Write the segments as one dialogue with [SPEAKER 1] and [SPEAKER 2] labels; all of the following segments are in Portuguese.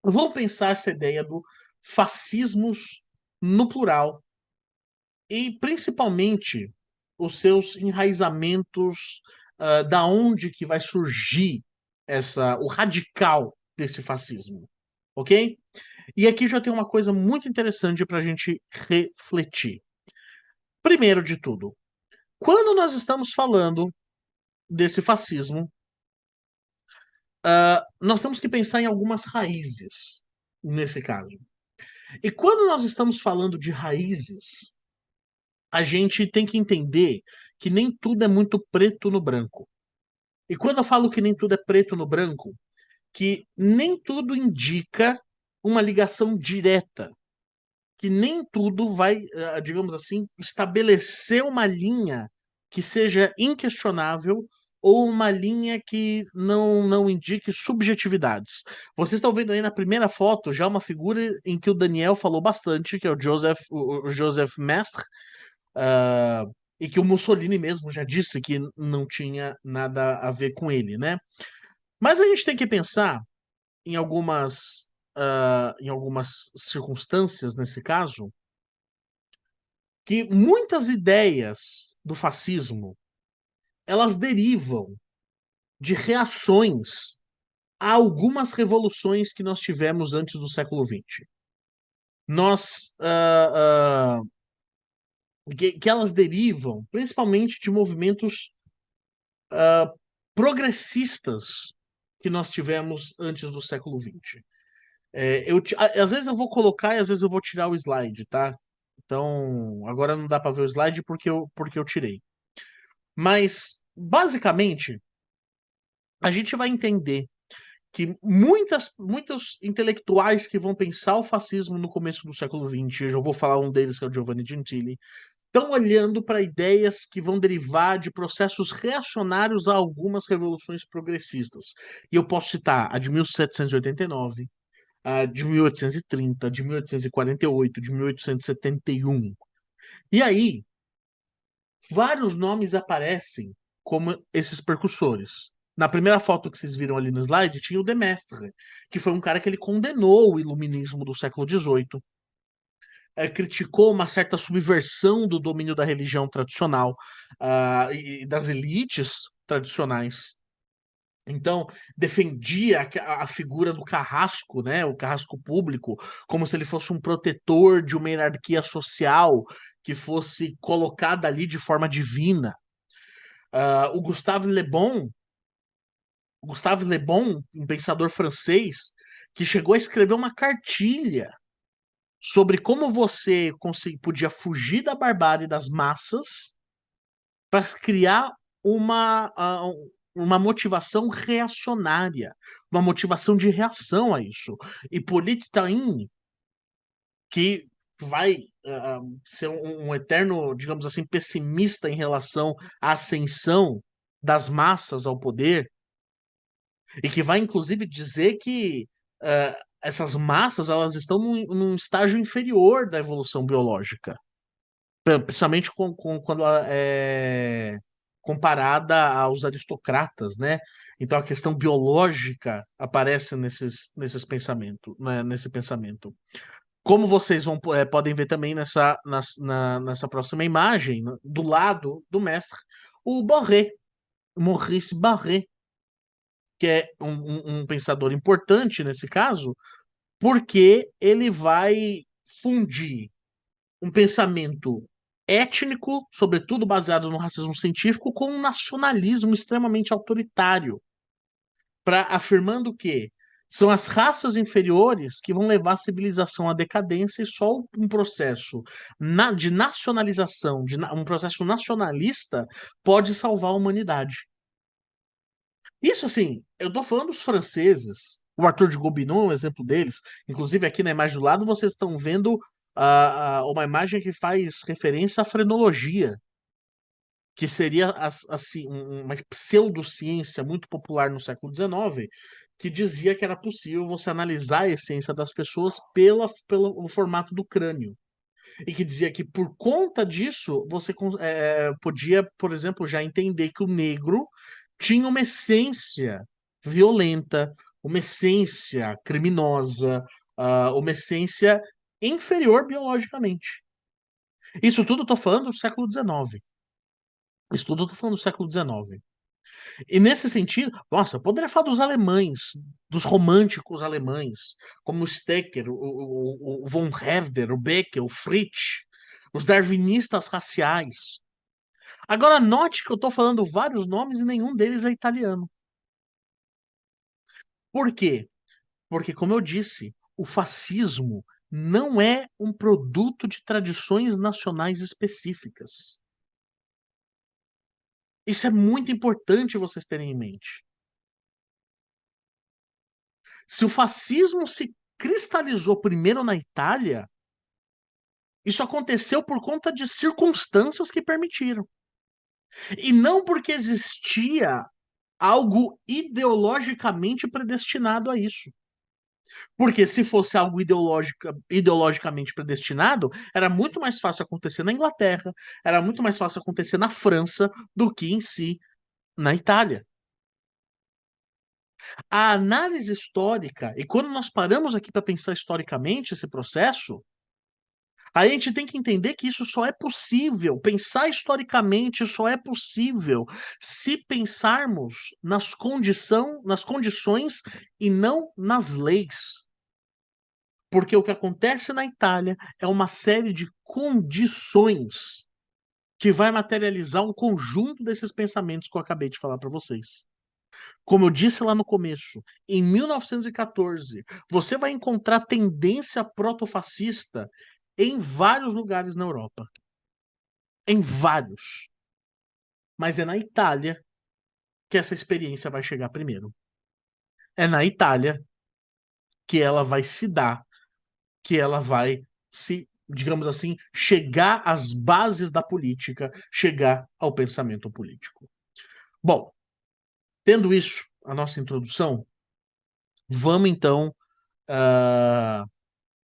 [SPEAKER 1] Vamos pensar essa ideia do fascismos no plural e principalmente os seus enraizamentos, da onde que vai surgir o radical desse fascismo, ok? E aqui já tem uma coisa muito interessante para a gente refletir. Primeiro de tudo, quando nós estamos falando desse fascismo, nós temos que pensar em algumas raízes nesse caso. E quando nós estamos falando de raízes, a gente tem que entender que nem tudo é muito preto no branco. E quando eu falo que nem tudo é preto no branco, que nem tudo indica uma ligação direta, que nem tudo vai, digamos assim, estabelecer uma linha que seja inquestionável ou uma linha que não indique subjetividades. Vocês estão vendo aí na primeira foto já uma figura em que o Daniel falou bastante, que é o Joseph Mestre, ah, e que o Mussolini mesmo já disse que não tinha nada a ver com ele, né? Mas a gente tem que pensar em algumas circunstâncias nesse caso, que muitas ideias do fascismo elas derivam de reações a algumas revoluções que nós tivemos antes do século XX. Nós que elas derivam principalmente de movimentos progressistas que nós tivemos antes do século XX. Às vezes eu vou colocar e às vezes eu vou tirar o slide, tá? Então, agora não dá para ver o slide porque eu tirei. Mas, basicamente, a gente vai entender que muitos intelectuais que vão pensar o fascismo no começo do século XX, eu já vou falar um deles, que é o Giovanni Gentili, estão olhando para ideias que vão derivar de processos reacionários a algumas revoluções progressistas. E eu posso citar a de 1789, a de 1830, de 1848, de 1871. E aí, vários nomes aparecem como esses percussores. Na primeira foto que vocês viram ali no slide, tinha o de Maistre, que foi um cara que ele condenou o iluminismo do século XVIII, criticou uma certa subversão do domínio da religião tradicional, e das elites tradicionais. Então, defendia a figura do carrasco, né, o carrasco público, como se ele fosse um protetor de uma hierarquia social que fosse colocada ali de forma divina. O Gustave Le Bon, um pensador francês, que chegou a escrever uma cartilha sobre como você podia fugir da barbárie das massas para criar uma, uma motivação reacionária, uma motivação de reação a isso. E Politain, que vai ser um eterno, digamos assim, pessimista em relação à ascensão das massas ao poder, e que vai inclusive dizer que essas massas elas estão num estágio inferior da evolução biológica. Principalmente quando ela é comparada aos aristocratas, né? Então a questão biológica aparece nesses pensamentos, né? Nesse pensamento. Como vocês podem ver também nessa próxima imagem, do lado do mestre, o Borré, Maurice Barré, que é um pensador importante nesse caso, porque ele vai fundir um pensamento étnico, sobretudo baseado no racismo científico, com um nacionalismo extremamente autoritário, para afirmando que são as raças inferiores que vão levar a civilização à decadência e só um processo de nacionalização, um processo nacionalista pode salvar a humanidade. Isso assim, eu tô falando dos franceses. O Arthur de Gobineau é um exemplo deles. Inclusive, aqui na imagem do lado, vocês estão vendo uma imagem que faz referência à frenologia, que seria assim, uma pseudociência muito popular no século XIX, que dizia que era possível você analisar a essência das pessoas pelo formato do crânio. E que dizia que por conta disso você podia, por exemplo, já entender que o negro tinha uma essência violenta, uma essência criminosa, uma essência inferior biologicamente. Isso tudo eu tô falando do século XIX. Isso tudo eu tô falando do século XIX. E nesse sentido, nossa, eu poderia falar dos alemães, dos românticos alemães, como o Stecker, o von Herder, o Becker, o Fritsch, os darwinistas raciais. Agora, note que eu estou falando vários nomes e nenhum deles é italiano. Por quê? Porque, como eu disse, o fascismo não é um produto de tradições nacionais específicas. Isso é muito importante vocês terem em mente. Se o fascismo se cristalizou primeiro na Itália, isso aconteceu por conta de circunstâncias que permitiram. E não porque existia algo ideologicamente predestinado a isso. Porque se fosse algo ideologicamente predestinado, era muito mais fácil acontecer na Inglaterra, era muito mais fácil acontecer na França do que em si na Itália. A análise histórica, e quando nós paramos aqui para pensar historicamente esse processo, a gente tem que entender que isso só é possível, pensar historicamente só é possível se pensarmos nas condições e não nas leis. Porque o que acontece na Itália é uma série de condições que vai materializar um conjunto desses pensamentos que eu acabei de falar para vocês. Como eu disse lá no começo, em 1914, você vai encontrar tendência protofascista em vários lugares na Europa. Em vários. Mas é na Itália que essa experiência vai chegar primeiro. É na Itália que ela vai se dar, que ela vai se, digamos assim, chegar às bases da política, chegar ao pensamento político. Bom, tendo isso, a nossa introdução, vamos então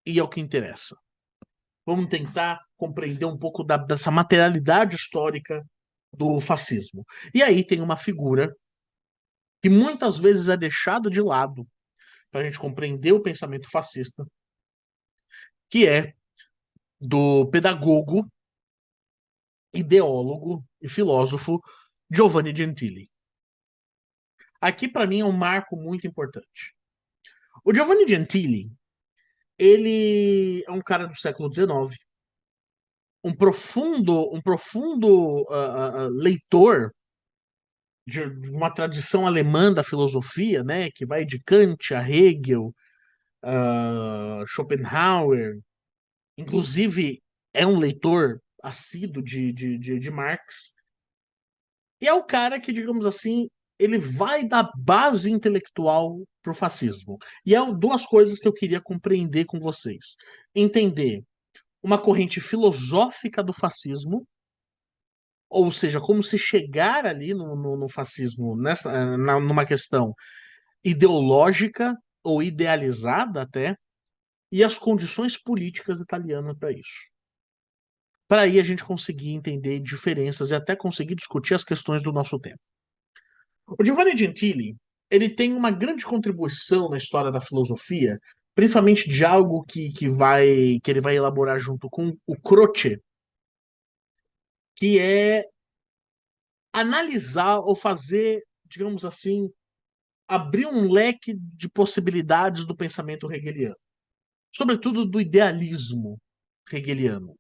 [SPEAKER 1] ir ao que interessa. Vamos tentar compreender um pouco dessa materialidade histórica do fascismo. E aí tem uma figura que muitas vezes é deixada de lado para a gente compreender o pensamento fascista, que é do pedagogo, ideólogo e filósofo Giovanni Gentili. Aqui, para mim, é um marco muito importante. O Giovanni Gentili, ele é um cara do século XIX, um profundo leitor de uma tradição alemã da filosofia, né, que vai de Kant a Hegel, Schopenhauer, inclusive é um leitor assíduo de Marx, e é o cara que, digamos assim, ele vai dar base intelectual para o fascismo. E é duas coisas que eu queria compreender com vocês. Entender uma corrente filosófica do fascismo, ou seja, como se chegar ali no fascismo, numa questão ideológica ou idealizada até, e as condições políticas italianas para isso. Para aí a gente conseguir entender diferenças e até conseguir discutir as questões do nosso tempo. O Giovanni Gentili, ele tem uma grande contribuição na história da filosofia, principalmente de algo que ele vai elaborar junto com o Croce, que é analisar ou fazer, digamos assim, abrir um leque de possibilidades do pensamento hegeliano, sobretudo do idealismo hegeliano.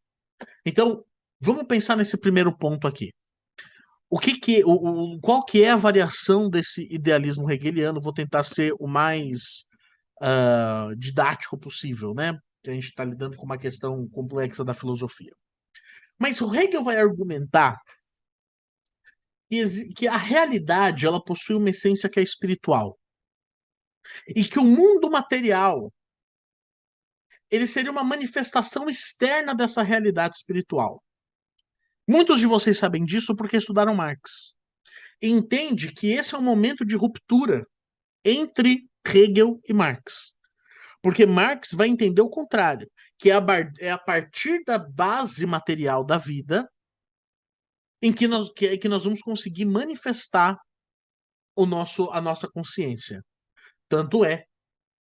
[SPEAKER 1] Então, vamos pensar nesse primeiro ponto aqui. Qual que é a variação desse idealismo hegeliano? Vou tentar ser o mais didático possível, né? Que a gente está lidando com uma questão complexa da filosofia. Mas o Hegel vai argumentar que a realidade ela possui uma essência que é espiritual e que o mundo material ele seria uma manifestação externa dessa realidade espiritual. Muitos de vocês sabem disso porque estudaram Marx. E entende que esse é um momento de ruptura entre Hegel e Marx. Porque Marx vai entender o contrário, que é a partir da base material da vida em que nós vamos conseguir manifestar a nossa consciência. Tanto é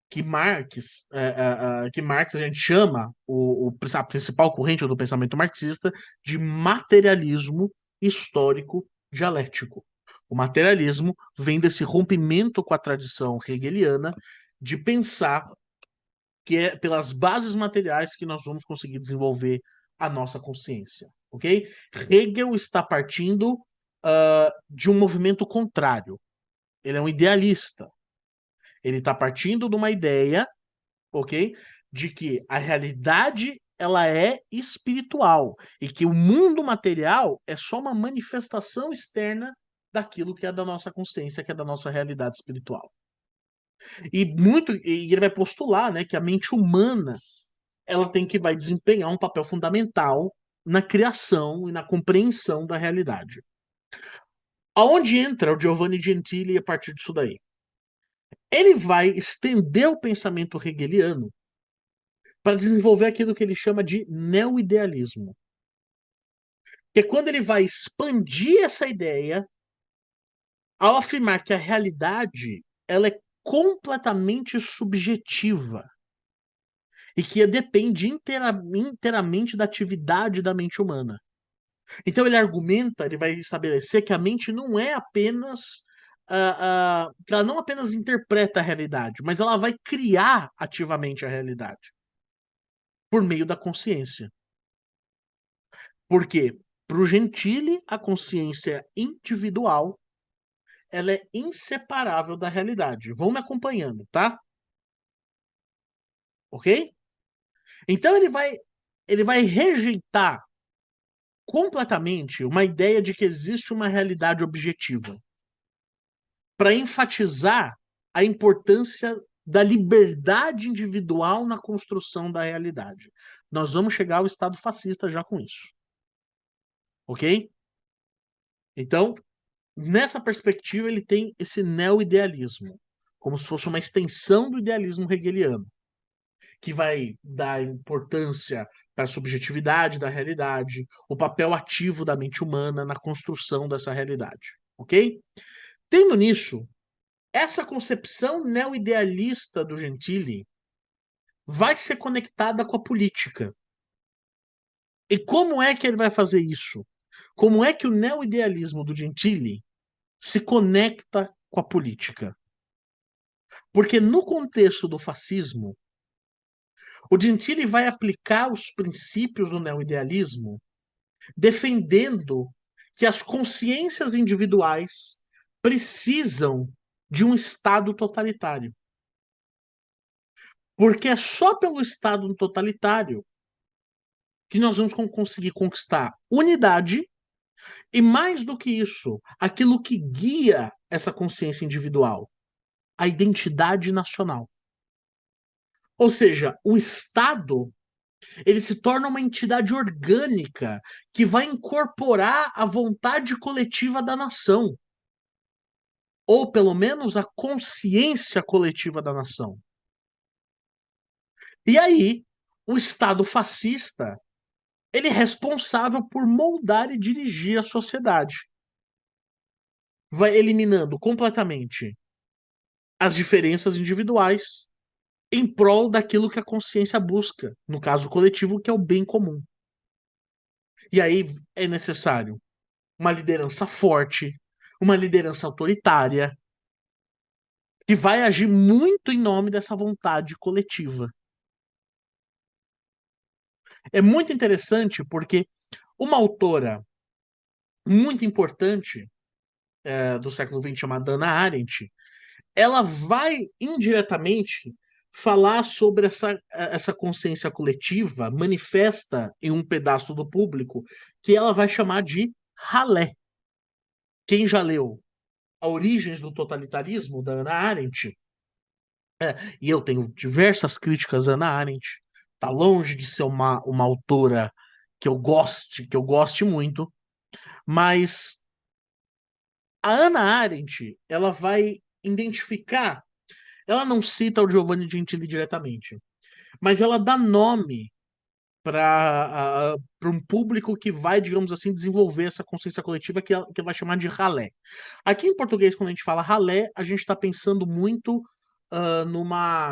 [SPEAKER 1] que Marx a gente chama a principal corrente do pensamento marxista de materialismo histórico dialético. O materialismo vem desse rompimento com a tradição hegeliana de pensar que é pelas bases materiais que nós vamos conseguir desenvolver a nossa consciência, ok? Hegel está partindo de um movimento contrário. Ele é um idealista. Ele está partindo de uma ideia, ok? De que a realidade ela é espiritual e que o mundo material é só uma manifestação externa daquilo que é da nossa consciência, que é da nossa realidade espiritual. E ele vai postular, né, que a mente humana ela vai desempenhar um papel fundamental na criação e na compreensão da realidade. Aonde entra o Giovanni Gentili a partir disso daí? Ele vai estender o pensamento hegeliano para desenvolver aquilo que ele chama de neo-idealismo. Que é quando ele vai expandir essa ideia ao afirmar que a realidade ela é completamente subjetiva e que depende inteiramente da atividade da mente humana. Então ele argumenta, ele vai estabelecer que a mente não é apenas ela não apenas interpreta a realidade, mas ela vai criar ativamente a realidade por meio da consciência. Porque para o Gentili a consciência individual ela é inseparável da realidade. Vão me acompanhando, tá? Ok? Então ele vai rejeitar completamente uma ideia de que existe uma realidade objetiva, para enfatizar a importância da liberdade individual na construção da realidade. Nós vamos chegar ao Estado fascista já com isso. Ok? Então, nessa perspectiva, ele tem esse neo-idealismo, como se fosse uma extensão do idealismo hegeliano, que vai dar importância para a subjetividade da realidade, o papel ativo da mente humana na construção dessa realidade. Ok? Tendo nisso, essa concepção neo-idealista do Gentili vai ser conectada com a política. E como é que ele vai fazer isso? Como é que o neo-idealismo do Gentili se conecta com a política? Porque no contexto do fascismo, o Gentili vai aplicar os princípios do neo-idealismo defendendo que as consciências individuais precisam de um Estado totalitário. Porque é só pelo Estado totalitário que nós vamos conseguir conquistar unidade e, mais do que isso, aquilo que guia essa consciência individual, a identidade nacional. Ou seja, o Estado ele se torna uma entidade orgânica que vai incorporar a vontade coletiva da nação, ou pelo menos a consciência coletiva da nação. E aí, o Estado fascista ele é responsável por moldar e dirigir a sociedade. Vai eliminando completamente as diferenças individuais em prol daquilo que a consciência busca, no caso coletivo, que é o bem comum. E aí é necessário uma liderança forte, uma liderança autoritária, que vai agir muito em nome dessa vontade coletiva. É muito interessante porque uma autora muito importante do século XX, chamada Hannah Arendt, ela vai indiretamente falar sobre essa consciência coletiva manifesta em um pedaço do público que ela vai chamar de ralé. Quem já leu A Origens do Totalitarismo, da Hannah Arendt, e eu tenho diversas críticas a Hannah Arendt, tá longe de ser uma autora que eu goste muito, mas a Hannah Arendt, ela vai identificar, ela não cita o Giovanni Gentili diretamente, mas ela dá nome para um público que vai, digamos assim, desenvolver essa consciência coletiva que vai chamar de ralé. Aqui em português, quando a gente fala ralé, a gente está pensando muito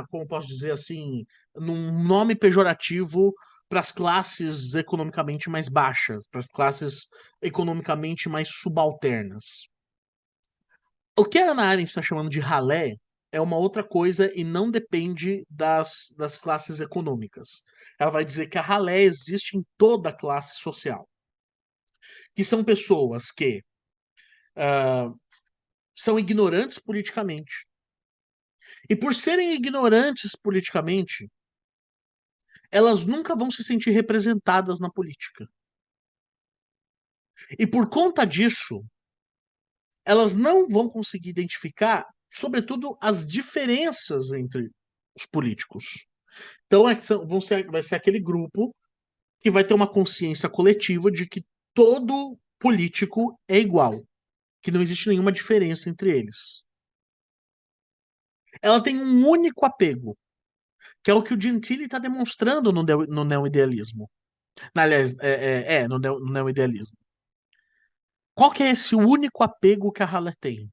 [SPEAKER 1] como posso dizer assim, num nome pejorativo para as classes economicamente mais baixas, para as classes economicamente mais subalternas. O que a Hannah Arendt está chamando de ralé é uma outra coisa e não depende das classes econômicas. Ela vai dizer que a ralé existe em toda a classe social, que são pessoas que ah, são ignorantes politicamente. E por serem ignorantes politicamente, elas nunca vão se sentir representadas na política. E por conta disso, elas não vão conseguir identificar, sobretudo, as diferenças entre os políticos. Então, vai ser aquele grupo que vai ter uma consciência coletiva de que todo político é igual, que não existe nenhuma diferença entre eles. Ela tem um único apego, que é o que o Gentili está demonstrando no neoidealismo. Aliás, no neoidealismo. Qual que é esse único apego que a Haller tem?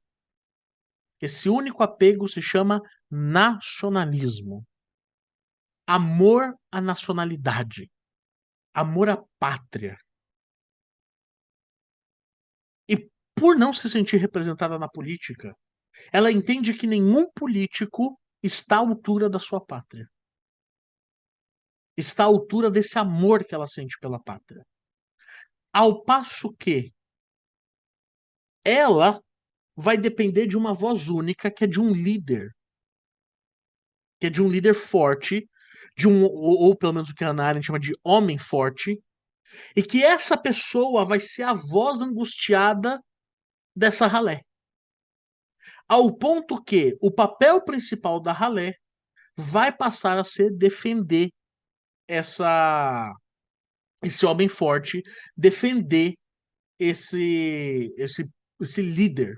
[SPEAKER 1] Esse único apego se chama nacionalismo. Amor à nacionalidade. Amor à pátria. E por não se sentir representada na política, ela entende que nenhum político está à altura da sua pátria. Está à altura desse amor que ela sente pela pátria. Ao passo que ela vai depender de uma voz única, que é de um líder, que é de um líder forte, ou pelo menos o que a Hannah Arendt chama de homem forte, e que essa pessoa vai ser a voz angustiada dessa ralé. Ao ponto que o papel principal da ralé vai passar a ser defender essa esse homem forte, defender esse esse esse líder.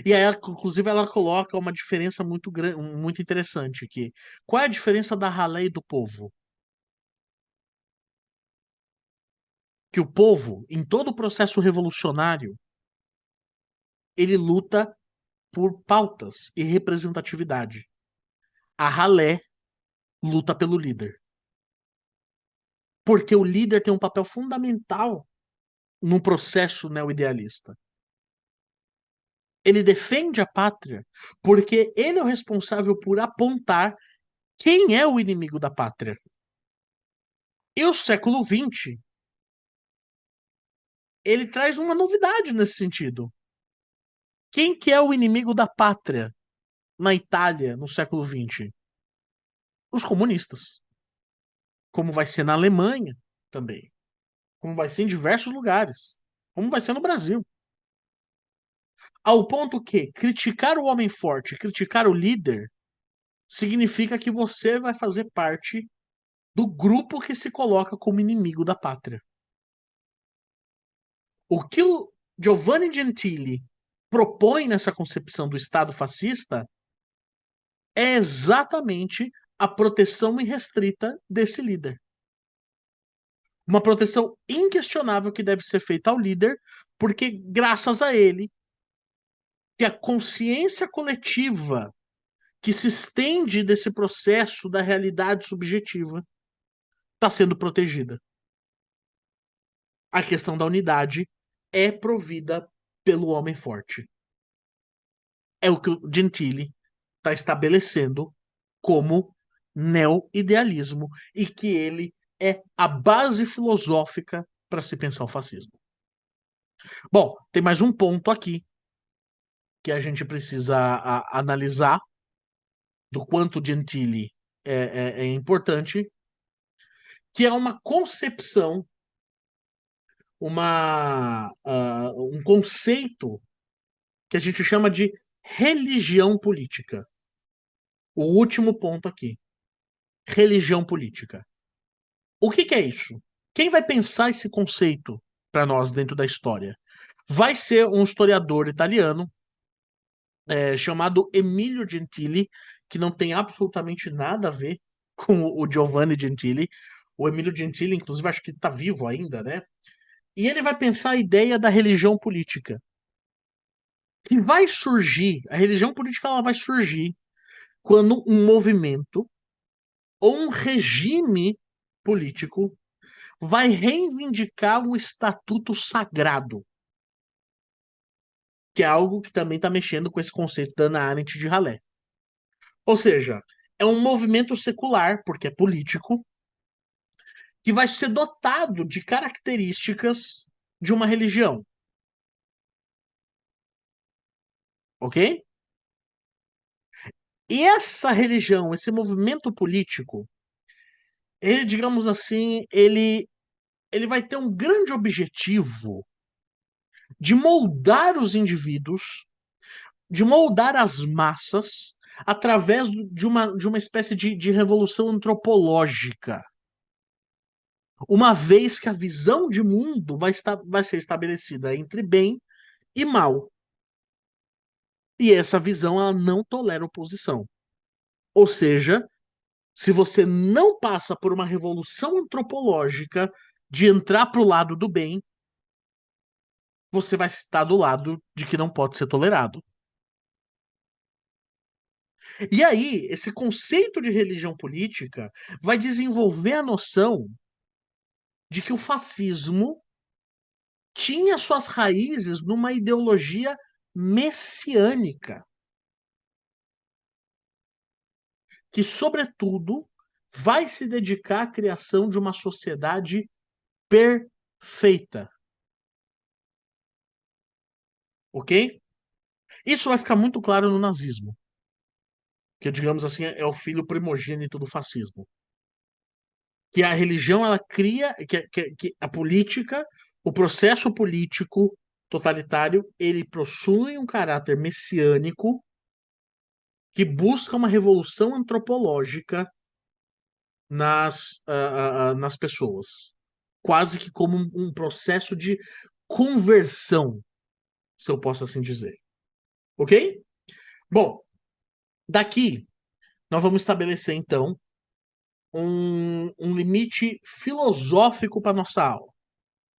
[SPEAKER 1] E aí, inclusive, ela coloca uma diferença muito grande, muito interessante aqui. Qual é a diferença da ralé e do povo? Que o povo, em todo o processo revolucionário, ele luta por pautas e representatividade. A ralé luta pelo líder. Porque o líder tem um papel fundamental no processo neoidealista. Ele defende a pátria porque ele é o responsável por apontar quem é o inimigo da pátria. E o século XX, ele traz uma novidade nesse sentido. Quem que é o inimigo da pátria na Itália no século XX? Os comunistas. Como vai ser na Alemanha também. Como vai ser em diversos lugares. Como vai ser no Brasil. Ao ponto que criticar o homem forte, criticar o líder, significa que você vai fazer parte do grupo que se coloca como inimigo da pátria. O que o Giovanni Gentili propõe nessa concepção do Estado fascista é exatamente a proteção irrestrita desse líder. Uma proteção inquestionável que deve ser feita ao líder, porque graças a ele que a consciência coletiva que se estende desse processo da realidade subjetiva está sendo protegida. A questão da unidade é provida pelo homem forte. É o que o Gentili está estabelecendo como neo-idealismo e que ele é a base filosófica para se pensar o fascismo. Bom, tem mais um ponto aqui que a gente precisa analisar do quanto Gentili é importante, que é uma concepção, um conceito que a gente chama de religião política. O último ponto aqui. Religião política. O que é isso? Quem vai pensar esse conceito para nós dentro da história? Vai ser um historiador italiano chamado Emilio Gentili, que não tem absolutamente nada a ver com o Giovanni Gentili. O Emilio Gentili, inclusive, acho que está vivo ainda, né? E ele vai pensar a ideia da religião política. Que vai surgir, a religião política ela vai surgir quando um movimento ou um regime político vai reivindicar um estatuto sagrado, que é algo que também está mexendo com esse conceito da Hannah Arendt de ralé. Ou seja, é um movimento secular, porque é político, que vai ser dotado de características de uma religião, ok? E essa religião, esse movimento político, ele, digamos assim, ele vai ter um grande objetivo de moldar os indivíduos, de moldar as massas através de uma espécie de revolução antropológica. Uma vez que a visão de mundo vai ser estabelecida entre bem e mal. E essa visão ela não tolera oposição. Ou seja, se você não passa por uma revolução antropológica de entrar para o lado do bem, você vai estar do lado de que não pode ser tolerado. E aí, esse conceito de religião política vai desenvolver a noção de que o fascismo tinha suas raízes numa ideologia messiânica, que, sobretudo, vai se dedicar à criação de uma sociedade perfeita. Ok? Isso vai ficar muito claro no nazismo, que, digamos assim, é o filho primogênito do fascismo. Que a religião ela cria, que a política, o processo político totalitário, ele possui um caráter messiânico que busca uma revolução antropológica nas pessoas. Quase que como um processo de conversão, se eu posso assim dizer. Ok? Bom, daqui nós vamos estabelecer então um limite filosófico para nossa aula,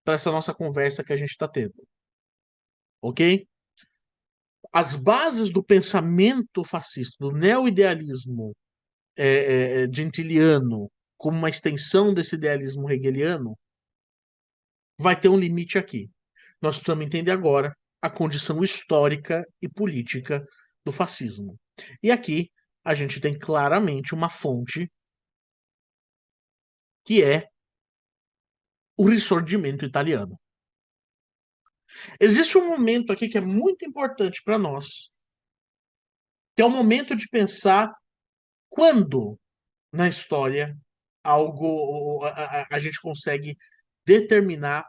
[SPEAKER 1] para essa nossa conversa que a gente está tendo. Ok? As bases do pensamento fascista, do neo-idealismo gentiliano, como uma extensão desse idealismo hegeliano, vai ter um limite aqui. Nós precisamos entender agora a condição histórica e política do fascismo. E aqui a gente tem claramente uma fonte que é o Risorgimento italiano. Existe um momento aqui que é muito importante para nós, que é o momento de pensar quando na história algo a gente consegue determinar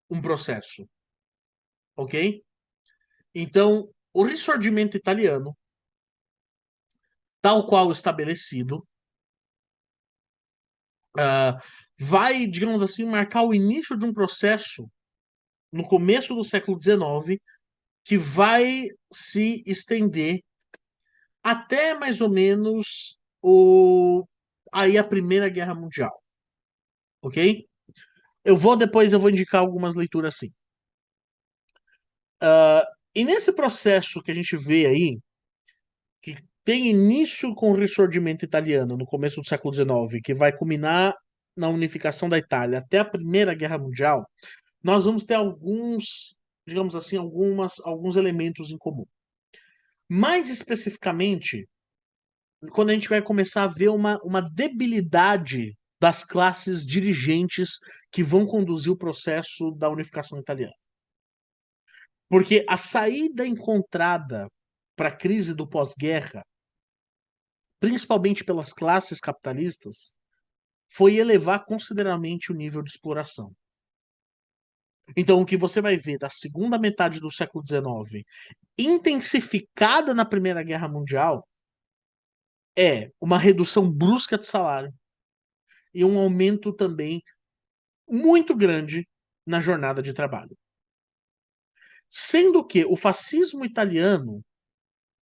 [SPEAKER 1] um processo, ok? Então, o Risorgimento italiano, tal qual estabelecido, uh, vai, digamos assim, marcar o início de um processo no começo do século XIX que vai se estender até mais ou menos aí a Primeira Guerra Mundial, ok? Eu vou indicar algumas leituras assim. E nesse processo que a gente vê aí, que tem início com o Risorgimento italiano no começo do século XIX, que vai culminar na unificação da Itália até a Primeira Guerra Mundial, nós vamos ter alguns, digamos assim, alguns elementos em comum. Mais especificamente, quando a gente vai começar a ver uma debilidade das classes dirigentes que vão conduzir o processo da unificação italiana. Porque a saída encontrada para a crise do pós-guerra, principalmente pelas classes capitalistas, foi elevar consideravelmente o nível de exploração. Então, o que você vai ver da segunda metade do século XIX, intensificada na Primeira Guerra Mundial, é uma redução brusca de salário e um aumento também muito grande na jornada de trabalho. Sendo que o fascismo italiano,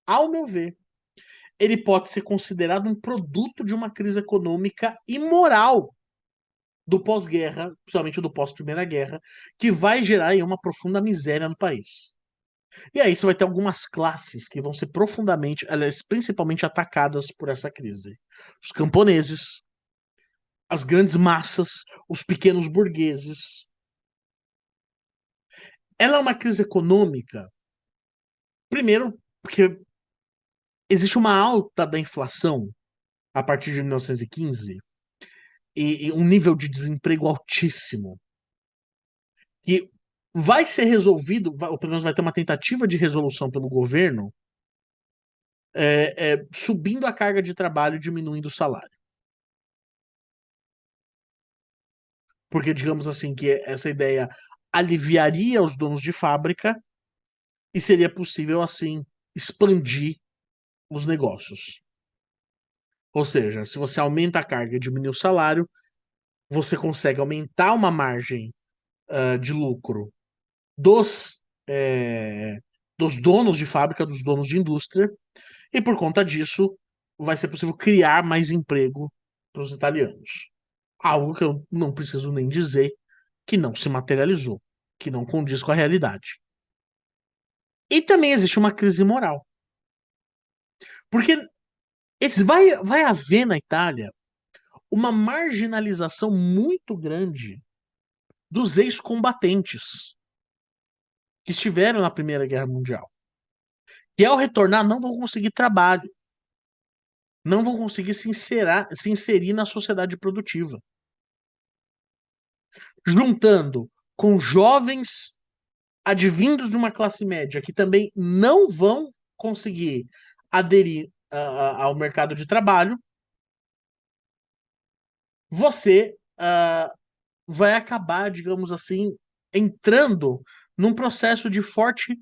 [SPEAKER 1] ao meu ver, ele pode ser considerado um produto de uma crise econômica e moral do pós-guerra, principalmente do pós-Primeira Guerra, que vai gerar aí uma profunda miséria no país. E aí você vai ter algumas classes que vão ser profundamente, aliás, principalmente atacadas por essa crise. Os camponeses, as grandes massas, os pequenos burgueses. Ela é uma crise econômica, primeiro, porque existe uma alta da inflação a partir de 1915 e um nível de desemprego altíssimo, que vai ser resolvido, ou pelo menos vai ter uma tentativa de resolução pelo governo, subindo a carga de trabalho e diminuindo o salário. Porque, digamos assim, que essa ideia aliviaria os donos de fábrica e seria possível, assim, expandir os negócios. Ou seja, se você aumenta a carga e diminui o salário, você consegue aumentar uma margem de lucro dos, é, dos donos de fábrica, dos donos de indústria, e por conta disso vai ser possível criar mais emprego para os italianos. Algo que eu não preciso nem dizer que não se materializou, que não condiz com a realidade. E também existe uma crise moral. Porque vai haver na Itália uma marginalização muito grande dos ex-combatentes que estiveram na Primeira Guerra Mundial. Que ao retornar não vão conseguir trabalho, não vão conseguir se inserir na sociedade produtiva. Juntando com jovens advindos de uma classe média que também não vão conseguir aderir ao mercado de trabalho, você vai acabar, digamos assim, entrando num processo de forte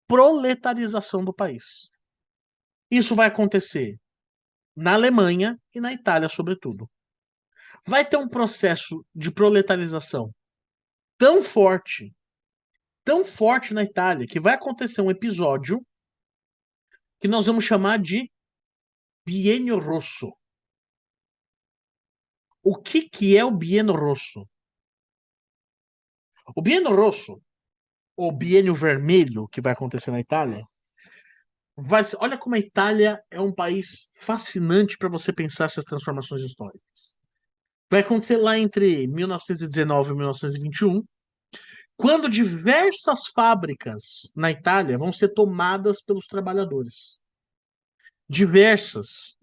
[SPEAKER 1] proletarização do país. Isso vai acontecer na Alemanha e na Itália, sobretudo. Vai ter um processo de proletarização tão tão forte na Itália, que vai acontecer um episódio que nós vamos chamar de Bienio Rosso. O que é o Bienio Rosso? O Bienio Rosso, ou Bienio Vermelho, que vai acontecer na Itália, olha como a Itália é um país fascinante para você pensar essas transformações históricas. Vai acontecer lá entre 1919 e 1921, quando diversas fábricas na Itália vão ser tomadas pelos trabalhadores. Diversas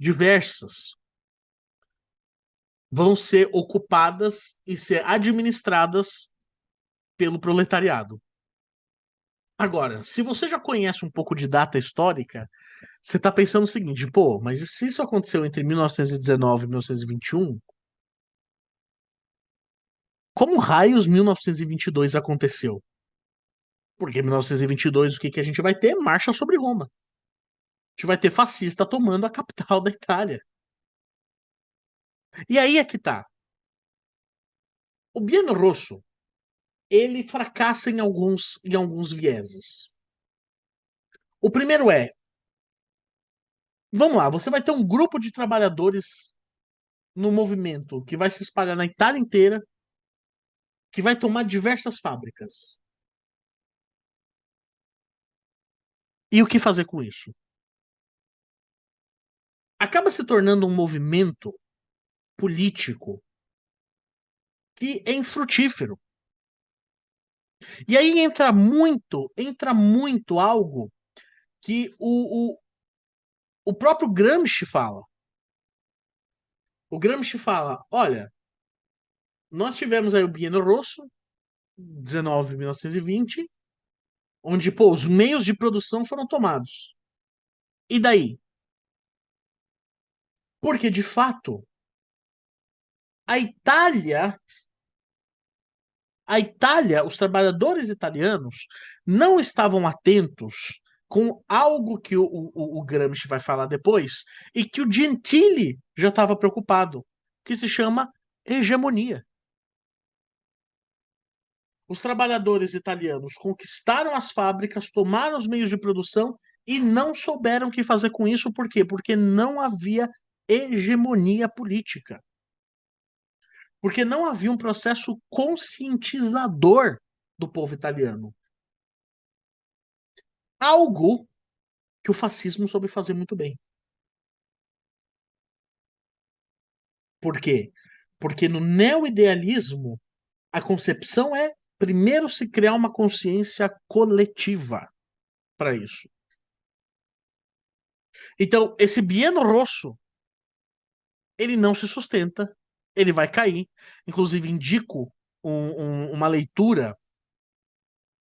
[SPEAKER 1] vão ser ocupadas e ser administradas pelo proletariado. Agora, se você já conhece um pouco de data histórica, você está pensando o seguinte, pô, mas se isso aconteceu entre 1919 e 1921, como raios 1922 aconteceu? Porque em 1922 o que que a gente vai ter? Marcha sobre Roma. A gente vai ter fascista tomando a capital da Itália. E aí é que tá. O Bieno Rosso, ele fracassa em alguns vieses. O primeiro é, vamos lá, você vai ter um grupo de trabalhadores no movimento que vai se espalhar na Itália inteira, que vai tomar diversas fábricas. E o que fazer com isso? Acaba se tornando um movimento político que é infrutífero. E aí entra muito algo que o próprio Gramsci fala. O Gramsci fala: olha, nós tivemos aí o Bienio Rosso, 1920, onde pô, os meios de produção foram tomados. E daí? Porque, de fato, a Itália, os trabalhadores italianos não estavam atentos com algo que o Gramsci vai falar depois e que o Gentili já estava preocupado, que se chama hegemonia. Os trabalhadores italianos conquistaram as fábricas, tomaram os meios de produção e não souberam o que fazer com isso. Por quê? Porque não havia hegemonia política. Porque não havia um processo conscientizador do povo italiano. Algo que o fascismo soube fazer muito bem. Por quê? Porque no neoidealismo, a concepção é primeiro se criar uma consciência coletiva para isso. Então, esse Bieno Rosso, ele não se sustenta, ele vai cair. Inclusive, indico uma leitura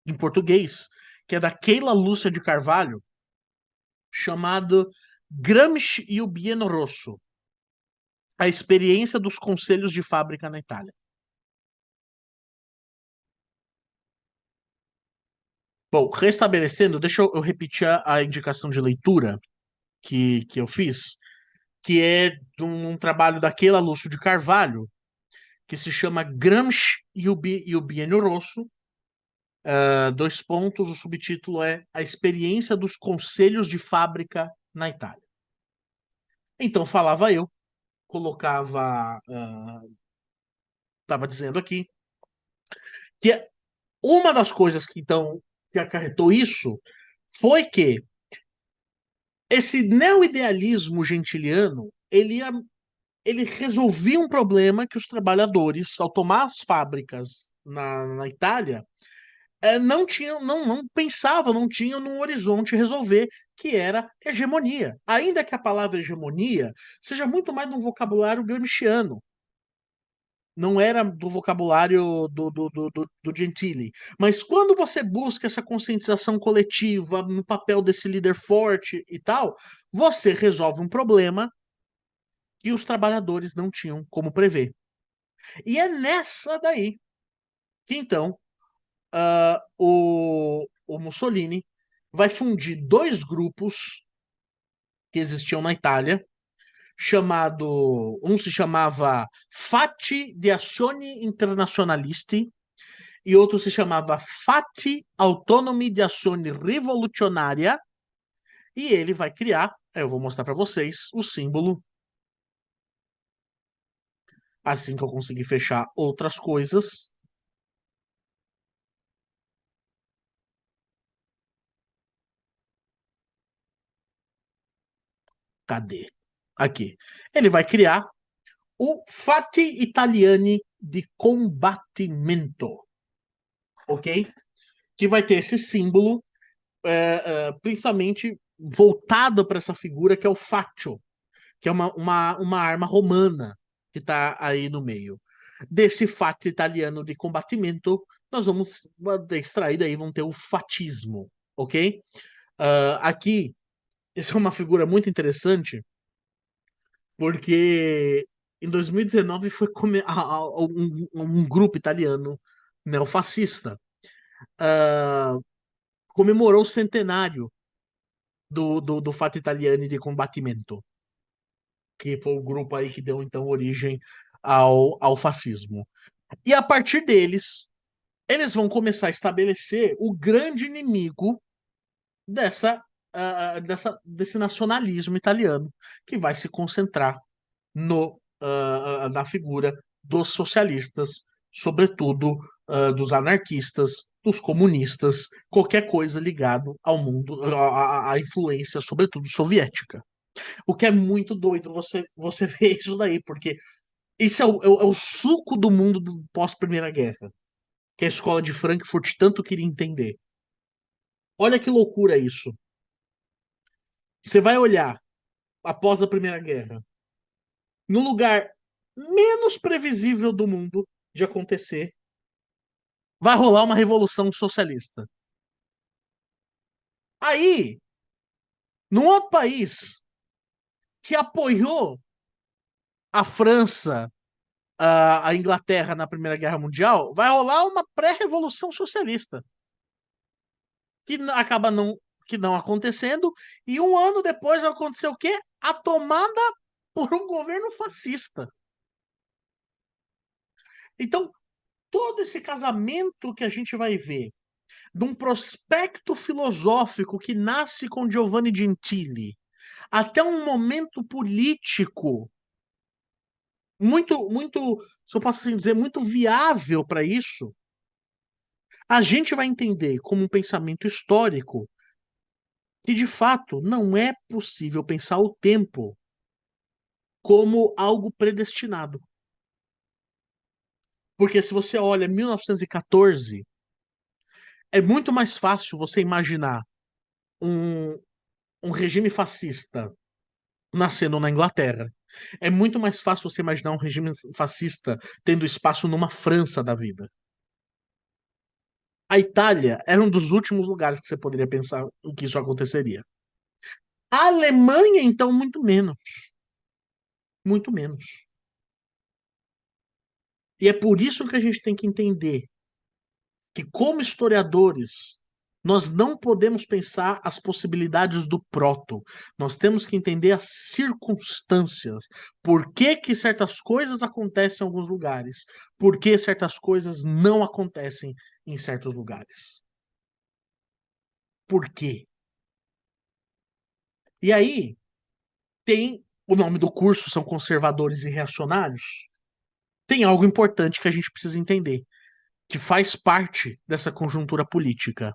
[SPEAKER 1] em português, que é da Keila Lúcia de Carvalho, chamado Gramsci e o Bieno Rosso, a experiência dos conselhos de fábrica na Itália. Bom, restabelecendo, deixa eu repetir a indicação de leitura que eu fiz, que é de um trabalho da Keila Lúcio de Carvalho, que se chama Gramsci e o Bienio Rosso. Dois pontos, o subtítulo é A Experiência dos Conselhos de Fábrica na Itália. Então, falava eu, colocava, estava dizendo aqui, que uma das coisas que então que acarretou isso foi que esse neoidealismo gentiliano, ele resolvia um problema que os trabalhadores, ao tomar as fábricas na Itália, não tinham, não pensavam, não tinham num horizonte resolver, que era hegemonia. Ainda que a palavra hegemonia seja muito mais de um vocabulário gramsciano, não era do vocabulário do Gentili. Mas quando você busca essa conscientização coletiva no papel desse líder forte e tal, você resolve um problema que os trabalhadores não tinham como prever. E é nessa daí que então o Mussolini vai fundir dois grupos que existiam na Itália, um se chamava Fatti di Azione Internazionalisti e outro se chamava Fatti Autonomi di Azione Rivoluzionaria, e ele vai criar, eu vou mostrar para vocês, o símbolo, assim que eu conseguir fechar outras coisas. Cadê? Aqui. Ele vai criar o Fatti Italiani di Combattimento, ok? Que vai ter esse símbolo, principalmente voltado para essa figura que é o Faccio, que é uma arma romana que está aí no meio. Desse Fatti Italiano de Combattimento, nós vamos extrair daí, vamos ter o fatismo, ok? Aqui, essa é uma figura muito interessante, porque em 2019 foi um grupo italiano neofascista comemorou o centenário do Fatto Italiani di Combattimento, que foi o grupo aí que deu então origem ao fascismo. E a partir deles, eles vão começar a estabelecer o grande inimigo desse nacionalismo italiano, que vai se concentrar na figura dos socialistas, sobretudo dos anarquistas, dos comunistas, qualquer coisa ligado ao mundo, à influência, sobretudo soviética. O que é muito doido você ver isso daí, porque isso é o suco do mundo do pós-Primeira Guerra, que a escola de Frankfurt tanto queria entender. Olha que loucura isso. Você vai olhar após a Primeira Guerra, no lugar menos previsível do mundo de acontecer, vai rolar uma revolução socialista. Aí, num outro país que apoiou a França, a Inglaterra na Primeira Guerra Mundial, vai rolar uma pré-revolução socialista que acaba não acontecendo, e um ano depois vai acontecer o quê? A tomada por um governo fascista. Então, todo esse casamento que a gente vai ver de um prospecto filosófico que nasce com Giovanni Gentili, até um momento político muito, se eu posso assim dizer, muito viável para isso, a gente vai entender como um pensamento histórico que de fato não é possível pensar o tempo como algo predestinado. Porque se você olha 1914, é muito mais fácil você imaginar um, um regime fascista nascendo na Inglaterra. É muito mais fácil você imaginar um regime fascista tendo espaço numa França da vida. A Itália era um dos últimos lugares que você poderia pensar em que isso aconteceria. A Alemanha, então, muito menos. Muito menos. E é por isso que a gente tem que entender que, como historiadores, nós não podemos pensar as possibilidades do proto. Nós temos que entender as circunstâncias. Por que que certas coisas acontecem em alguns lugares? Por que certas coisas não acontecem em certos lugares? Por quê? E aí tem o nome do curso, são conservadores e reacionários. Tem algo importante que a gente precisa entender, que faz parte dessa conjuntura política.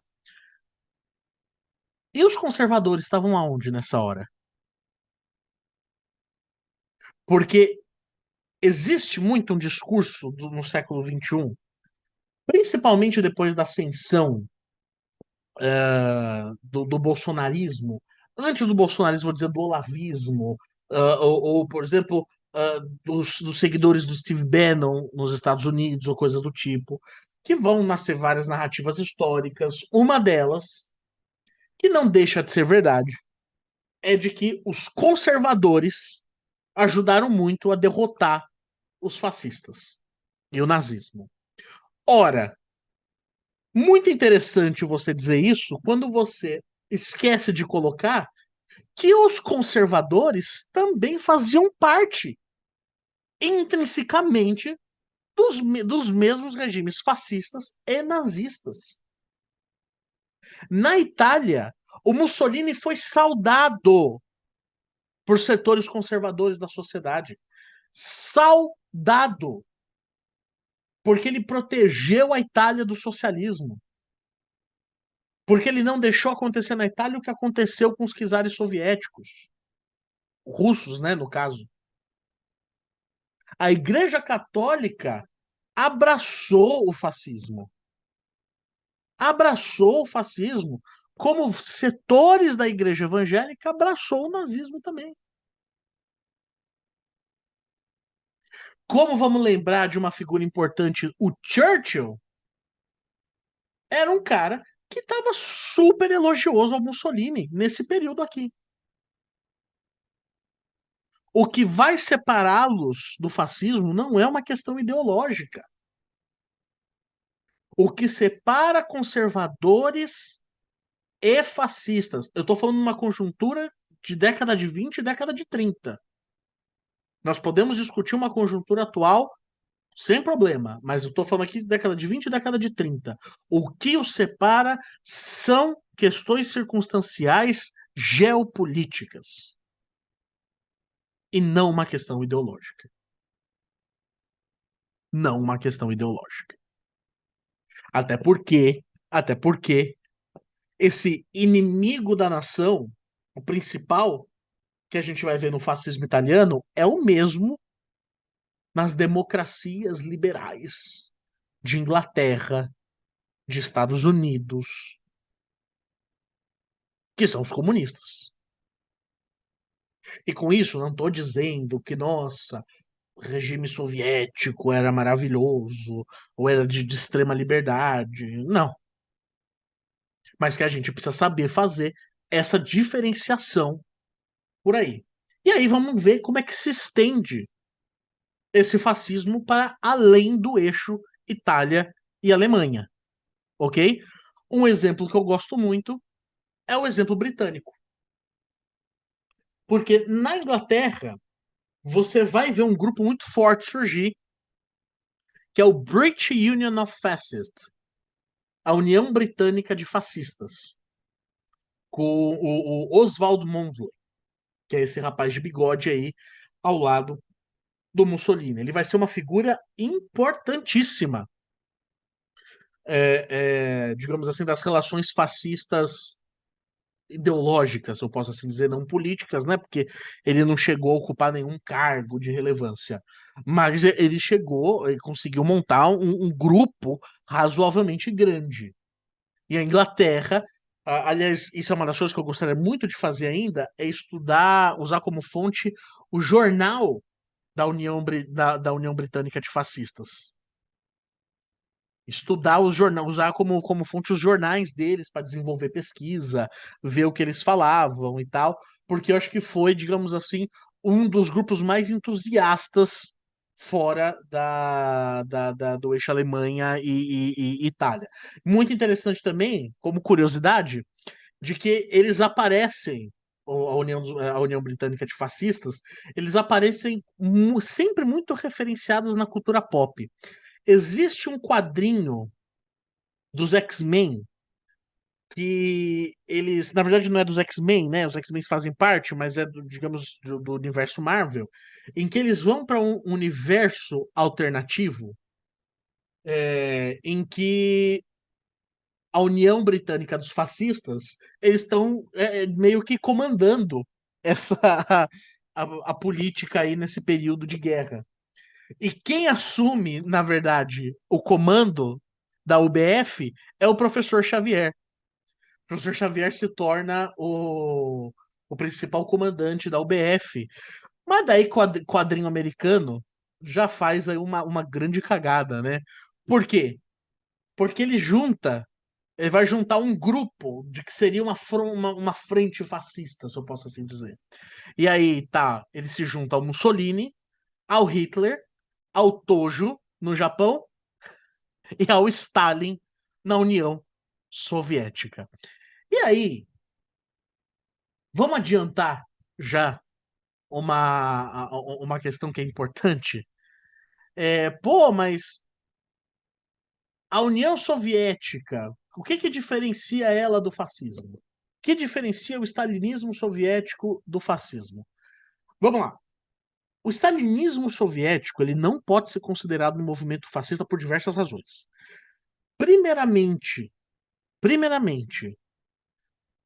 [SPEAKER 1] E os conservadores estavam aonde nessa hora? Porque existe muito um discurso no século XXI, principalmente depois da ascensão do bolsonarismo, antes do bolsonarismo, vou dizer do olavismo, por exemplo, dos seguidores do Steve Bannon nos Estados Unidos, ou coisas do tipo, que vão nascer várias narrativas históricas. Uma delas, que não deixa de ser verdade, é de que os conservadores ajudaram muito a derrotar os fascistas e o nazismo. Ora, muito interessante você dizer isso quando você esquece de colocar que os conservadores também faziam parte intrinsecamente dos mesmos regimes fascistas e nazistas. Na Itália, o Mussolini foi saudado por setores conservadores da sociedade. Saudado, porque ele protegeu a Itália do socialismo. Porque ele não deixou acontecer na Itália o que aconteceu com os czares soviéticos, russos, né, no caso. A Igreja Católica abraçou o fascismo. Abraçou o fascismo, como setores da Igreja Evangélica abraçou o nazismo também. Como vamos lembrar de uma figura importante, o Churchill era um cara que estava super elogioso ao Mussolini nesse período aqui. O que vai separá-los do fascismo não é uma questão ideológica. O que separa conservadores e fascistas, eu estou falando de uma conjuntura de década de 20 e década de 30. Nós podemos discutir uma conjuntura atual sem problema, mas eu estou falando aqui de década de 20 e década de 30. O que os separa são questões circunstanciais geopolíticas e não uma questão ideológica. Não uma questão ideológica. Até porque esse inimigo da nação, o principal que a gente vai ver no fascismo italiano, é o mesmo nas democracias liberais de Inglaterra, de Estados Unidos, que são os comunistas. E com isso, não estou dizendo que, nossa, o regime soviético era maravilhoso ou era de extrema liberdade. Não. Mas que a gente precisa saber fazer essa diferenciação por aí. E aí vamos ver como é que se estende esse fascismo para além do eixo Itália e Alemanha, ok? Um exemplo que eu gosto muito é o exemplo britânico. Porque na Inglaterra, você vai ver um grupo muito forte surgir, que é o British Union of Fascists, a União Britânica de Fascistas, com o Oswald Mosley, que é esse rapaz de bigode aí, ao lado do Mussolini. Ele vai ser uma figura importantíssima, digamos assim, das relações fascistas ideológicas, eu posso assim dizer, não políticas, né? Porque ele não chegou a ocupar nenhum cargo de relevância. Mas ele chegou, ele conseguiu montar um grupo razoavelmente grande. E a Inglaterra, aliás, isso é uma das coisas que eu gostaria muito de fazer ainda, é estudar, usar como fonte o jornal da União Britânica de Fascistas. Estudar os jornais, usar como fonte os jornais deles para desenvolver pesquisa, ver o que eles falavam e tal, porque eu acho que foi, digamos assim, um dos grupos mais entusiastas fora do eixo Alemanha e Itália. Muito interessante também, como curiosidade, de que eles aparecem, a União Britânica de Fascistas, eles aparecem sempre muito referenciados na cultura pop. Existe um quadrinho dos X-Men que eles, na verdade, não é dos X-Men, né? Os X-Men fazem parte, mas é digamos, do universo Marvel, em que eles vão para um universo alternativo, em que a União Britânica dos Fascistas, eles estão meio que comandando essa a política aí nesse período de guerra. E quem assume, na verdade, o comando da UBF é o professor Xavier. O professor Xavier se torna o principal comandante da UBF. Mas daí quadrinho americano já faz aí uma grande cagada, né? Por quê? Porque ele vai juntar um grupo de que seria uma frente fascista, se eu posso assim dizer. E aí tá, ele se junta ao Mussolini, ao Hitler, ao Tojo no Japão e ao Stalin na União Soviética. E aí, vamos adiantar já uma questão que é importante. Pô, mas a União Soviética, o que que diferencia ela do fascismo? O que diferencia o stalinismo soviético do fascismo? Vamos lá. O stalinismo soviético ele não pode ser considerado um movimento fascista por diversas razões. Primeiramente, primeiramente,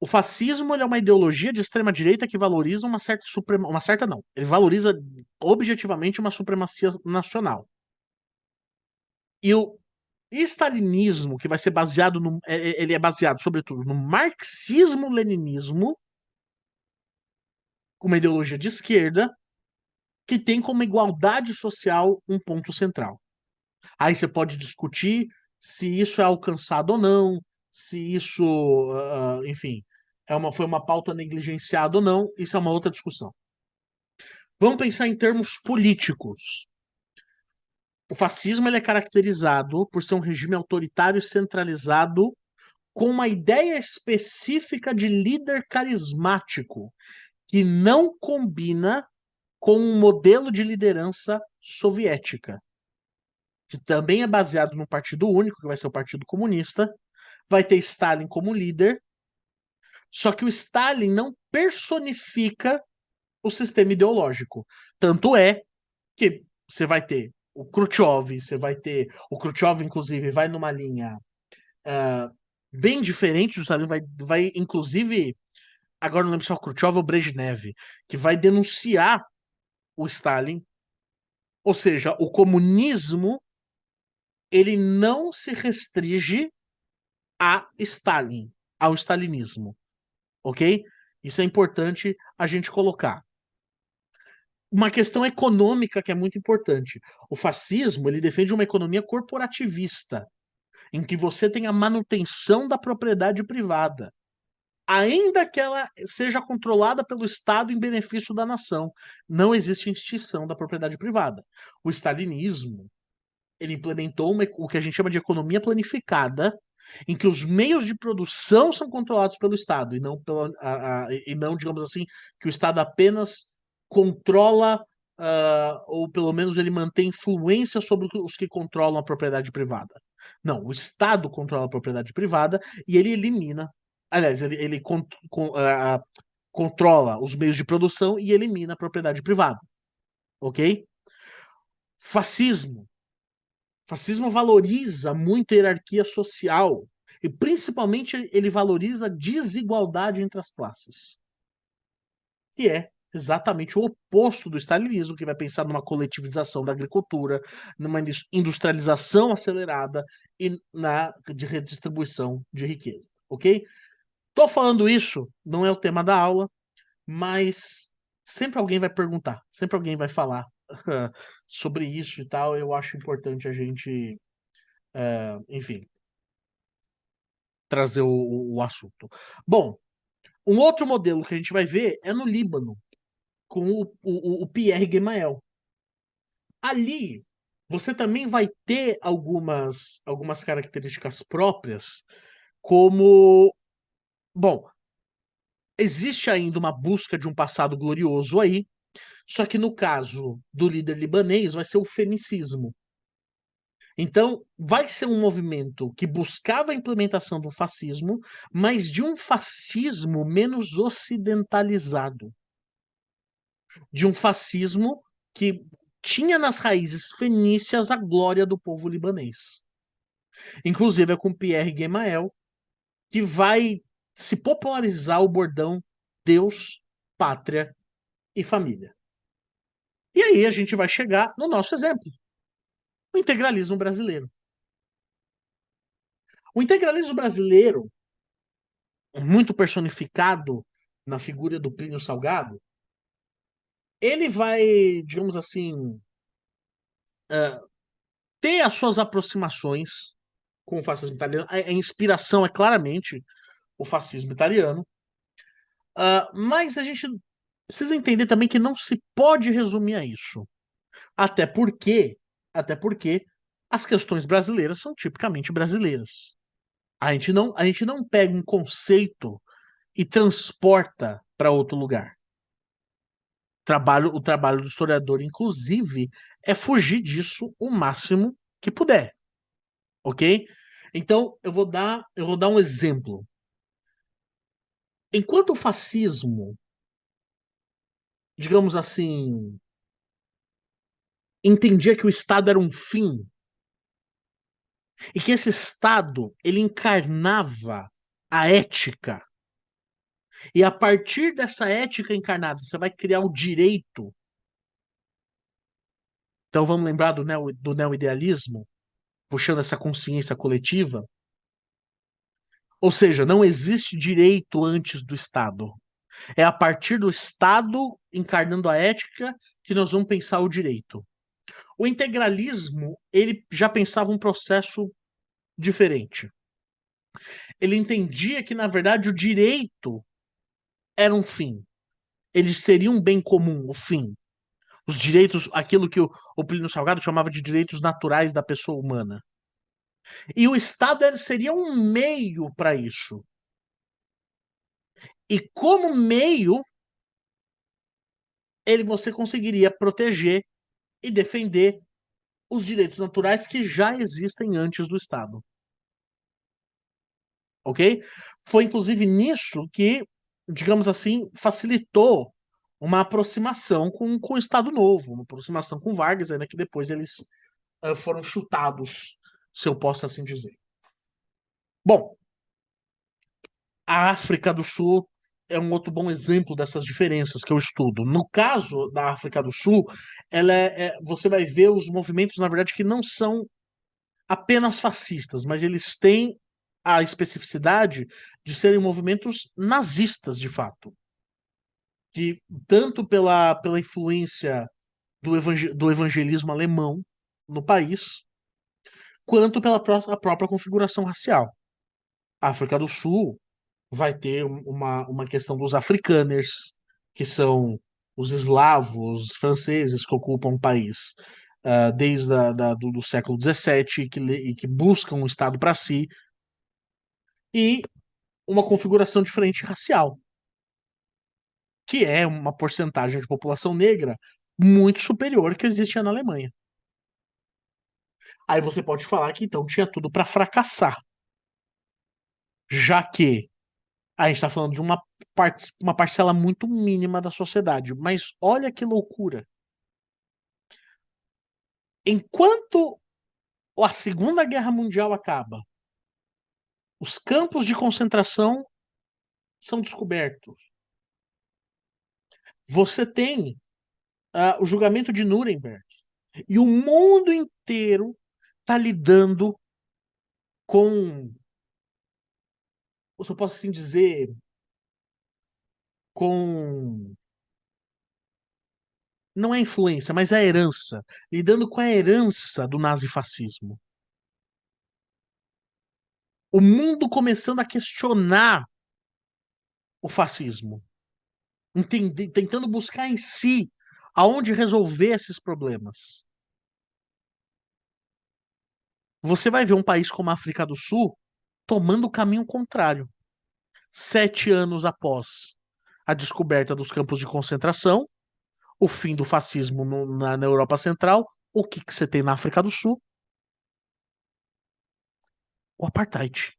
[SPEAKER 1] o fascismo ele é uma ideologia de extrema direita que valoriza uma certa não, ele valoriza objetivamente uma supremacia nacional. E o stalinismo, que vai ser baseado no, ele é baseado sobretudo no marxismo-leninismo, uma ideologia de esquerda que tem como igualdade social um ponto central. Aí você pode discutir se isso é alcançado ou não, se isso, enfim, foi uma pauta negligenciada ou não, isso é uma outra discussão. Vamos pensar em termos políticos. O fascismo ele é caracterizado por ser um regime autoritário e centralizado com uma ideia específica de líder carismático que não combina com um modelo de liderança soviética, que também é baseado num partido único, que vai ser o Partido Comunista. Vai ter Stalin como líder, só que o Stalin não personifica o sistema ideológico. Tanto é que você vai ter o Khrushchev, você vai ter. O Khrushchev, inclusive, vai numa linha bem diferente. O Stalin vai inclusive. Agora não lembro se é o Khrushchev ou o Brezhnev, que vai denunciar o Stalin. Ou seja, o comunismo ele não se restringe a Stalin, ao stalinismo, ok? Isso é importante a gente colocar. Uma questão econômica que é muito importante. O fascismo ele defende uma economia corporativista, em que você tem a manutenção da propriedade privada, ainda que ela seja controlada pelo Estado em benefício da nação. Não existe extinção da propriedade privada. O stalinismo ele implementou o que a gente chama de economia planificada, em que os meios de produção são controlados pelo Estado e não, digamos assim, que o Estado apenas controla ou pelo menos ele mantém influência sobre os que controlam a propriedade privada. Não, o Estado controla a propriedade privada e ele elimina, aliás, ele controla os meios de produção e elimina a propriedade privada, ok? Fascismo. Fascismo valoriza muito a hierarquia social. E principalmente ele valoriza a desigualdade entre as classes, que é exatamente o oposto do stalinismo, que vai pensar numa coletivização da agricultura, numa industrialização acelerada e na de redistribuição de riqueza, ok? Tô falando isso, não é o tema da aula, mas sempre alguém vai perguntar, sempre alguém vai falar sobre isso e tal. Eu acho importante a gente, enfim, trazer o assunto. Bom, um outro modelo que a gente vai ver é no Líbano, com o Pierre Gemayel. Ali, você também vai ter algumas características próprias, como, bom, existe ainda uma busca de um passado glorioso aí, só que no caso do líder libanês vai ser o fenicismo. Então, vai ser um movimento que buscava a implementação do fascismo, mas de um fascismo menos ocidentalizado, de um fascismo que tinha nas raízes fenícias a glória do povo libanês. Inclusive é com Pierre Gemayel que vai se popularizar o bordão Deus, pátria e família. E aí a gente vai chegar no nosso exemplo, o integralismo brasileiro. O integralismo brasileiro, muito personificado na figura do Plínio Salgado, ele vai, digamos assim, ter as suas aproximações com o fascismo italiano. A inspiração é claramente o fascismo italiano, mas a gente precisa entender também que não se pode resumir a isso. Até porque, até porque as questões brasileiras são tipicamente brasileiras. A gente não pega um conceito e transporta para outro lugar. O trabalho do historiador, inclusive, é fugir disso o máximo que puder, ok? Então, eu vou dar um exemplo. Enquanto o fascismo, digamos assim, entendia que o Estado era um fim e que esse Estado ele encarnava a ética, e a partir dessa ética encarnada você vai criar o direito. Então vamos lembrar do neo-idealismo, puxando essa consciência coletiva. Ou seja, não existe direito antes do Estado. É a partir do Estado encarnando a ética que nós vamos pensar o direito. O integralismo, ele já pensava um processo diferente. Ele entendia que, na verdade, o direito era um fim. Ele seria um bem comum, o fim. Os direitos, aquilo que o Plínio Salgado chamava de direitos naturais da pessoa humana. E o Estado seria um meio para isso. E como meio, você conseguiria proteger e defender os direitos naturais que já existem antes do Estado. Ok? Foi inclusive nisso que, digamos assim, facilitou uma aproximação com o Estado Novo, uma aproximação com Vargas, ainda que depois eles foram chutados, se eu posso assim dizer. Bom, a África do Sul é um outro bom exemplo dessas diferenças que eu estudo. No caso da África do Sul, você vai ver os movimentos, na verdade, que não são apenas fascistas, mas eles têm a especificidade de serem movimentos nazistas, de fato. Que tanto pela influência do evangelismo alemão no país, quanto pela própria configuração racial. A África do Sul vai ter uma questão dos afrikaners, que são os eslavos franceses que ocupam o país desde do século XVII e que buscam um Estado para si, e uma configuração diferente racial, que é uma porcentagem de população negra muito superior que existia na Alemanha. Aí você pode falar que então tinha tudo para fracassar, já que a gente está falando de uma parcela muito mínima da sociedade. Mas olha que loucura. Enquanto a Segunda Guerra Mundial acaba Os campos de concentração são descobertos. Você tem o julgamento de Nuremberg. E o mundo inteiro está lidando com, se eu posso assim dizer, com. Não é influência, mas é a herança. Lidando com a herança do nazifascismo. O mundo começando a questionar o fascismo. Tentando buscar em si aonde resolver esses problemas. Você vai ver um país como a África do Sul tomando o caminho contrário. 7 anos após a descoberta dos campos de concentração, o fim do fascismo na Europa Central, o que você tem na África do Sul? O apartheid.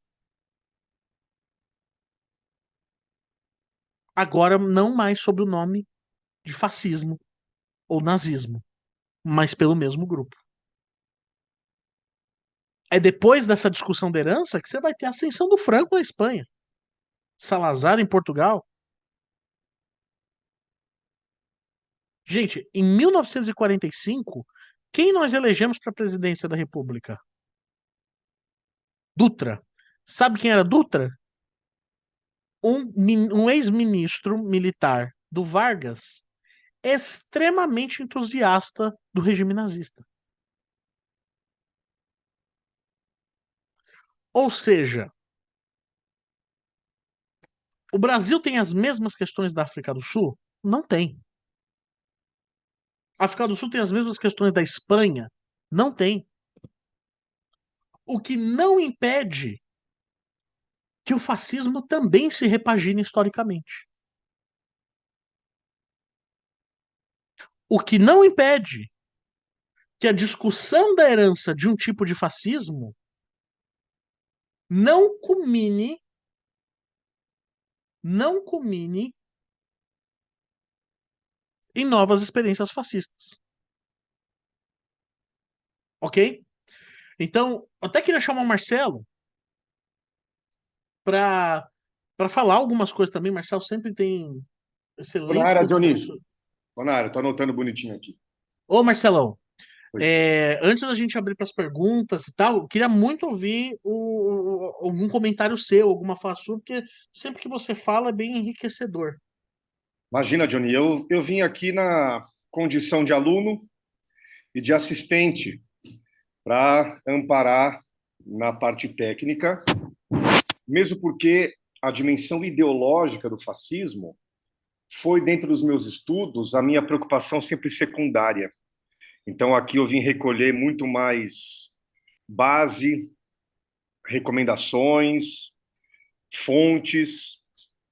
[SPEAKER 1] Agora não mais sob o nome de fascismo ou nazismo, mas pelo mesmo grupo. É depois dessa discussão da herança que você vai ter a ascensão do Franco na Espanha, Salazar em Portugal. Gente, em 1945, quem nós elegemos para a presidência da República? Dutra. Sabe quem era Dutra? Um ex-ministro militar do Vargas, extremamente entusiasta do regime nazista. Ou seja, o Brasil tem as mesmas questões da África do Sul? Não tem. A África do Sul tem as mesmas questões da Espanha? Não tem. O que não impede que o fascismo também se repagine historicamente. O que não impede que a discussão da herança de um tipo de fascismo não culmine, não culmine em novas experiências fascistas. Ok? Então, eu até queria chamar o Marcelo para falar algumas coisas também. Marcelo sempre tem
[SPEAKER 2] Tô na
[SPEAKER 1] excelentes
[SPEAKER 2] área, Dionísio.
[SPEAKER 1] considerações.
[SPEAKER 2] Tô na área, tô anotando bonitinho aqui.
[SPEAKER 1] Ô, Marcelão,
[SPEAKER 2] Oi.
[SPEAKER 1] antes da gente abrir para as perguntas e tal, eu queria muito ouvir algum comentário seu, alguma fala sua, porque sempre que você fala é bem enriquecedor.
[SPEAKER 2] Imagina, Johnny, eu vim aqui na condição de aluno e de assistente para amparar na parte técnica, mesmo porque a dimensão ideológica do fascismo foi, dentro dos meus estudos, a minha preocupação sempre secundária. Então, aqui eu vim recolher muito mais base, recomendações, fontes,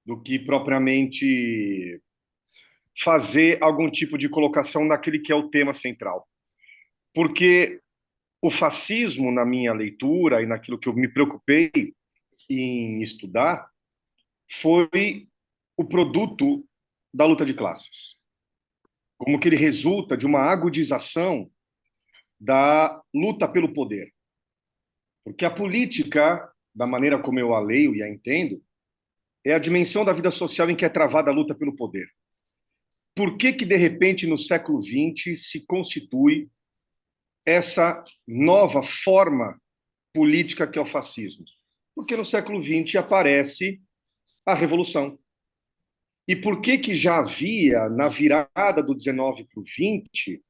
[SPEAKER 2] do que propriamente fazer algum tipo de colocação naquele que é o tema central. Porque o fascismo, na minha leitura e naquilo que eu me preocupei em estudar, foi o produto da luta de classes. Como que ele resulta de uma agudização da luta pelo poder. Porque a política, da maneira como eu a leio e a entendo, é a dimensão da vida social em que é travada a luta pelo poder. Por que que, de repente, no século XX, se constitui essa nova forma política que é o fascismo? Porque no século XX aparece a Revolução. E por que que já havia, na virada do 19 para o 20,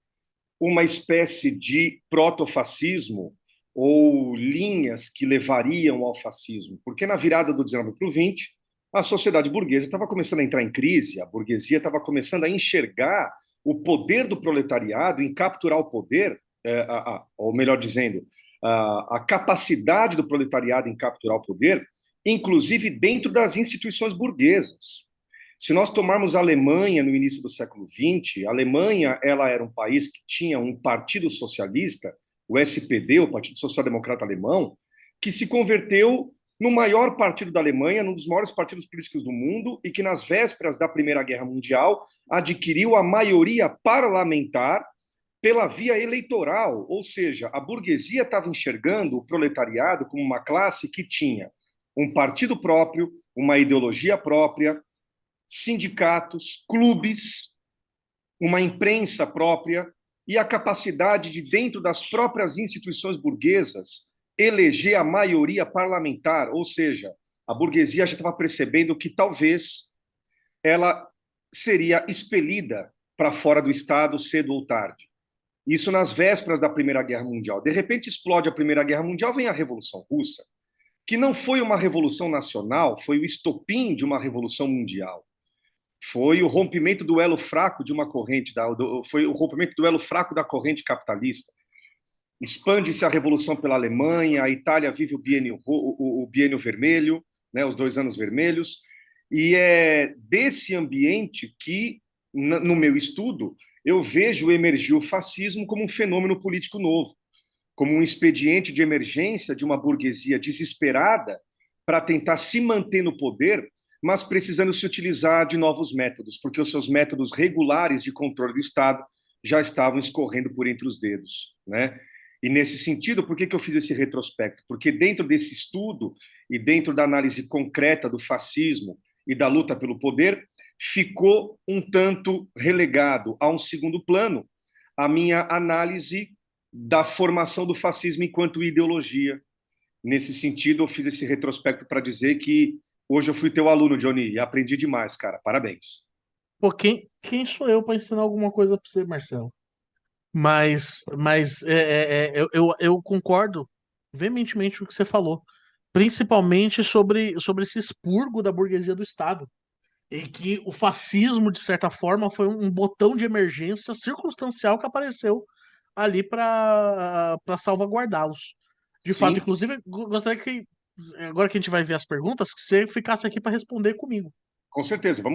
[SPEAKER 2] uma espécie de protofascismo ou linhas que levariam ao fascismo? Porque na virada do 19 para o 20, a sociedade burguesa estava começando a entrar em crise, a burguesia estava começando a enxergar o poder do proletariado em capturar o poder, ou melhor dizendo, a capacidade do proletariado em capturar o poder, inclusive dentro das instituições burguesas. Se nós tomarmos a Alemanha no início do século XX, a Alemanha ela era um país que tinha um partido socialista, o SPD, o Partido Social Democrata Alemão, que se converteu no maior partido da Alemanha, num dos maiores partidos políticos do mundo, e que nas vésperas da Primeira Guerra Mundial adquiriu a maioria parlamentar pela via eleitoral, ou seja, a burguesia estava enxergando o proletariado como uma classe que tinha um partido próprio, uma ideologia própria, sindicatos, clubes, uma imprensa própria e a capacidade de, dentro das próprias instituições burguesas, eleger a maioria parlamentar, ou seja, a burguesia já estava percebendo que talvez ela seria expelida para fora do Estado cedo ou tarde. Isso nas vésperas da Primeira Guerra Mundial. De repente explode a Primeira Guerra Mundial, vem a Revolução Russa, que não foi uma revolução nacional, foi o estopim de uma revolução mundial. Foi o rompimento do elo fraco de uma corrente, foi o rompimento do elo fraco da corrente capitalista. Expande-se a revolução pela Alemanha, a Itália vive o biênio vermelho, né, os 2 anos vermelhos, e é desse ambiente que, no meu estudo, eu vejo emergir o fascismo como um fenômeno político novo, como um expediente de emergência de uma burguesia desesperada para tentar se manter no poder, mas precisando se utilizar de novos métodos, porque os seus métodos regulares de controle do Estado já estavam escorrendo por entre os dedos, né? E nesse sentido, por que eu fiz esse retrospecto? Porque dentro desse estudo e dentro da análise concreta do fascismo e da luta pelo poder, ficou um tanto relegado a um segundo plano a minha análise da formação do fascismo enquanto ideologia. Nesse sentido, eu fiz esse retrospecto para dizer que hoje eu fui teu aluno, Johnny, e aprendi demais, cara. Parabéns.
[SPEAKER 1] Pô, quem sou eu para ensinar alguma coisa para você, Marcelo? Mas eu concordo veementemente com o que você falou, principalmente sobre esse expurgo da burguesia do Estado, em que o fascismo, de certa forma, foi um botão de emergência circunstancial que apareceu ali para salvaguardá-los. De fato,
[SPEAKER 2] Sim,
[SPEAKER 1] inclusive, gostaria que, agora que a gente vai ver as perguntas, que você ficasse aqui para responder comigo.
[SPEAKER 2] com certeza. Vamos